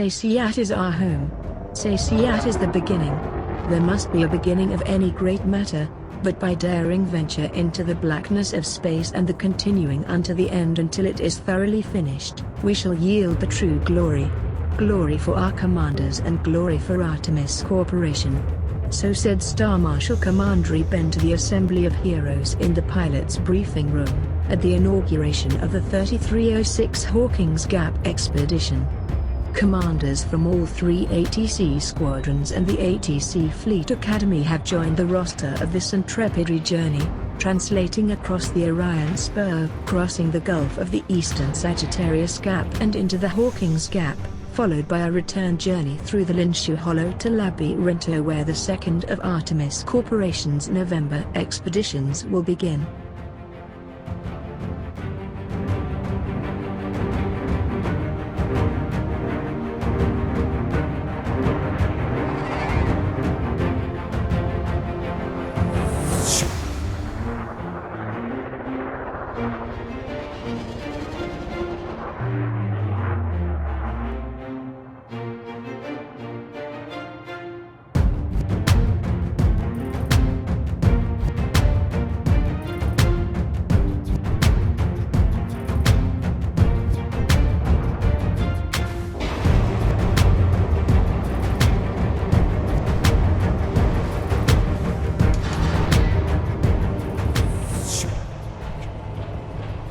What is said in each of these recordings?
Saciat is our home. Saciat is the beginning. There must be a beginning of any great matter, but by daring venture into the blackness of space and the continuing unto the end until it is thoroughly finished, we shall yield the true glory. Glory for our commanders and glory for Artemis Corporation. So said Star Marshal Commander Ben to the Assembly of Heroes in the pilot's briefing room, at the inauguration of the 3306 Hawkins Gap expedition. Commanders from all three ATC squadrons and the ATC Fleet Academy have joined the roster of this intrepid journey, translating across the Orion Spur, crossing the Gulf of the Eastern Sagittarius Gap and into the Hawkins Gap, followed by a return journey through the Linshu Hollow to Labyrinto, where the second of Artemis Corporation's November expeditions will begin.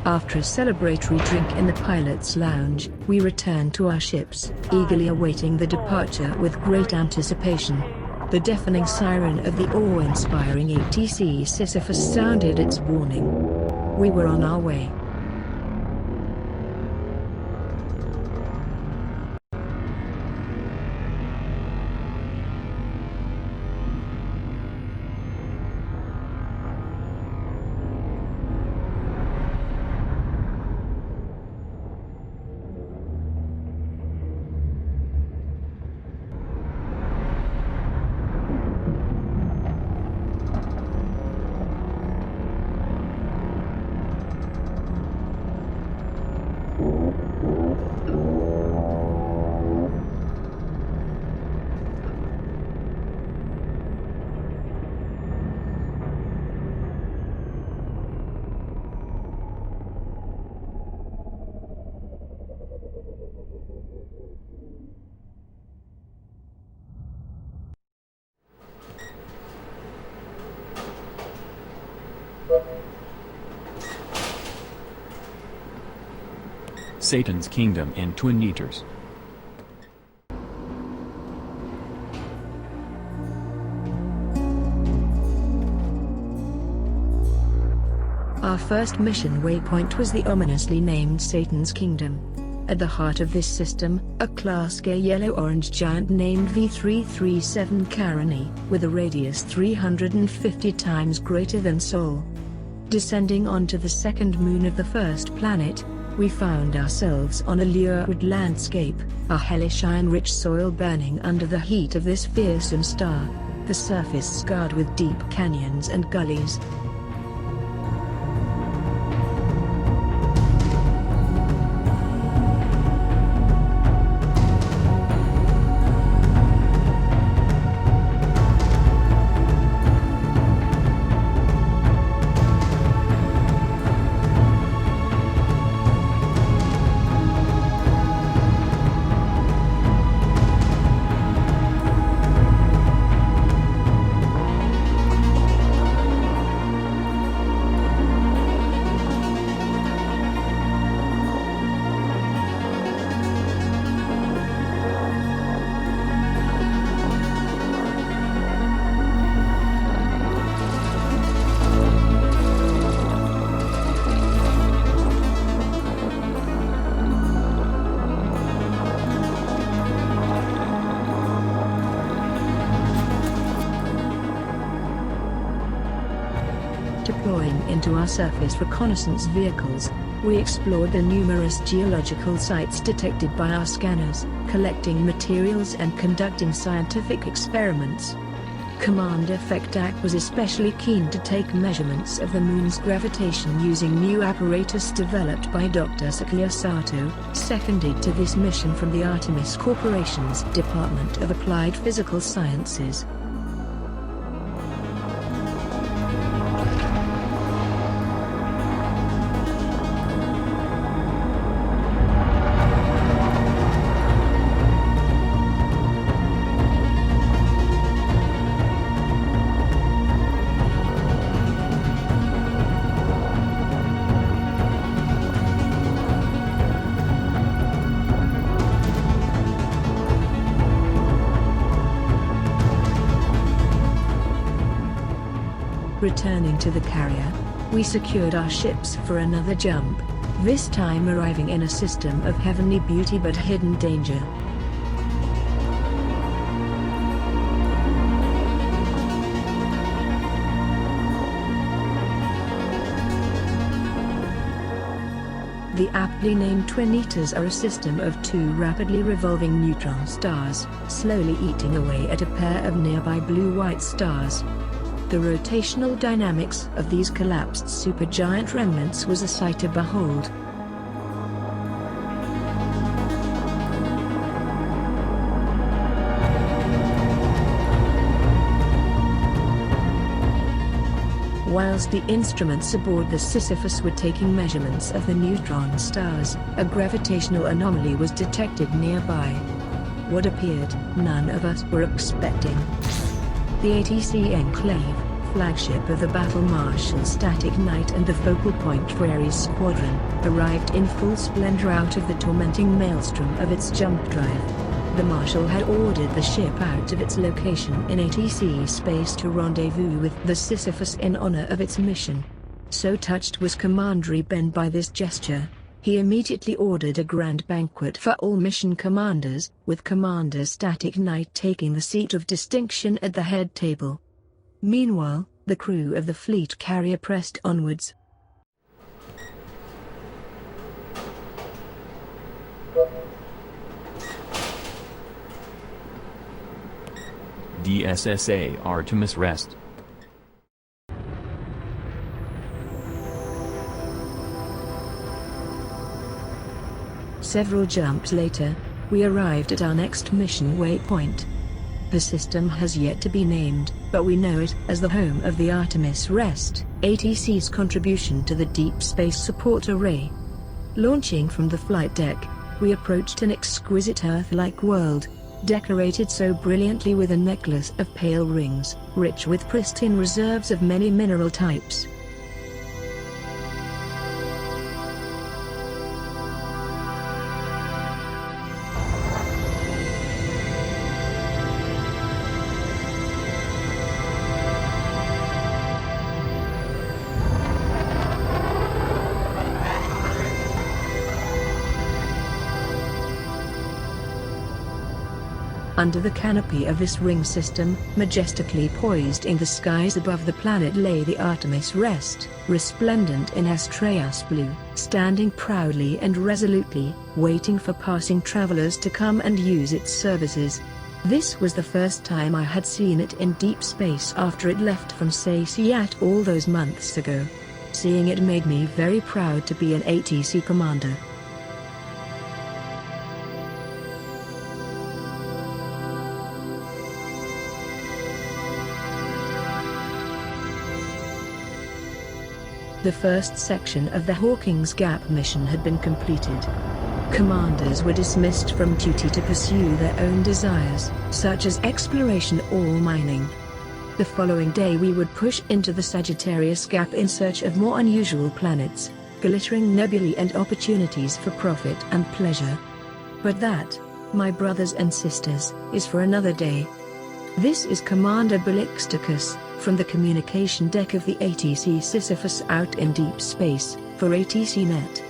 After a celebratory drink in the pilot's lounge, we return to our ships, eagerly awaiting the departure with great anticipation. The deafening siren of the awe-inspiring ATC Sisyphus sounded its warning. We were on our way. Satan's Kingdom in Twin Meters. Our first mission waypoint was the ominously named Satan's Kingdom. At the heart of this system, a Class K yellow-orange giant named V337 Caroni, with a radius 350 times greater than Sol. Descending onto the second moon of the first planet, we found ourselves on a lurid landscape, our hellish iron-rich soil burning under the heat of this fearsome star, the surface scarred with deep canyons and gullies. Deploying into our surface reconnaissance vehicles, we explored the numerous geological sites detected by our scanners, collecting materials and conducting scientific experiments. Commander Fektak was especially keen to take measurements of the Moon's gravitation using new apparatus developed by Dr. Sakya Sato, seconded to this mission from the Artemis Corporation's Department of Applied Physical Sciences. Returning to the carrier, we secured our ships for another jump, this time arriving in a system of heavenly beauty but hidden danger. The aptly named Twinitas are a system of two rapidly revolving neutron stars, slowly eating away at a pair of nearby blue-white stars. The rotational dynamics of these collapsed supergiant remnants was a sight to behold. Whilst the instruments aboard the Sisyphus were taking measurements of the neutron stars, a gravitational anomaly was detected nearby. What appeared, none of us were expecting. The ATC Enclave, flagship of the Battle Marshal Static Knight and the focal point for Ares Squadron, arrived in full splendor out of the tormenting maelstrom of its jump drive. The Marshal had ordered the ship out of its location in ATC space to rendezvous with the Sisyphus in honor of its mission. So touched was Commander Ben by this gesture, he immediately ordered a grand banquet for all mission commanders, with Commander Static Knight taking the seat of distinction at the head table. Meanwhile, the crew of the fleet carrier pressed onwards. DSSA Artemis rest. Several jumps later, we arrived at our next mission waypoint. The system has yet to be named, but we know it as the home of the Artemis Rest, ATC's contribution to the Deep Space Support Array. Launching from the flight deck, we approached an exquisite Earth-like world, decorated so brilliantly with a necklace of pale rings, rich with pristine reserves of many mineral types. Under the canopy of this ring system, majestically poised in the skies above the planet lay the Artemis Rest, resplendent in Astreas blue, standing proudly and resolutely, waiting for passing travelers to come and use its services. This was the first time I had seen it in deep space after it left from Saysiat all those months ago. Seeing it made me very proud to be an ATC commander. The first section of the Hawking's Gap mission had been completed. Commanders were dismissed from duty to pursue their own desires, such as exploration or mining. The following day we would push into the Sagittarius Gap in search of more unusual planets, glittering nebulae and opportunities for profit and pleasure. But that, my brothers and sisters, is for another day. This is Commander Balixticus, from the communication deck of the ATC Sisyphus out in deep space, for ATCNet.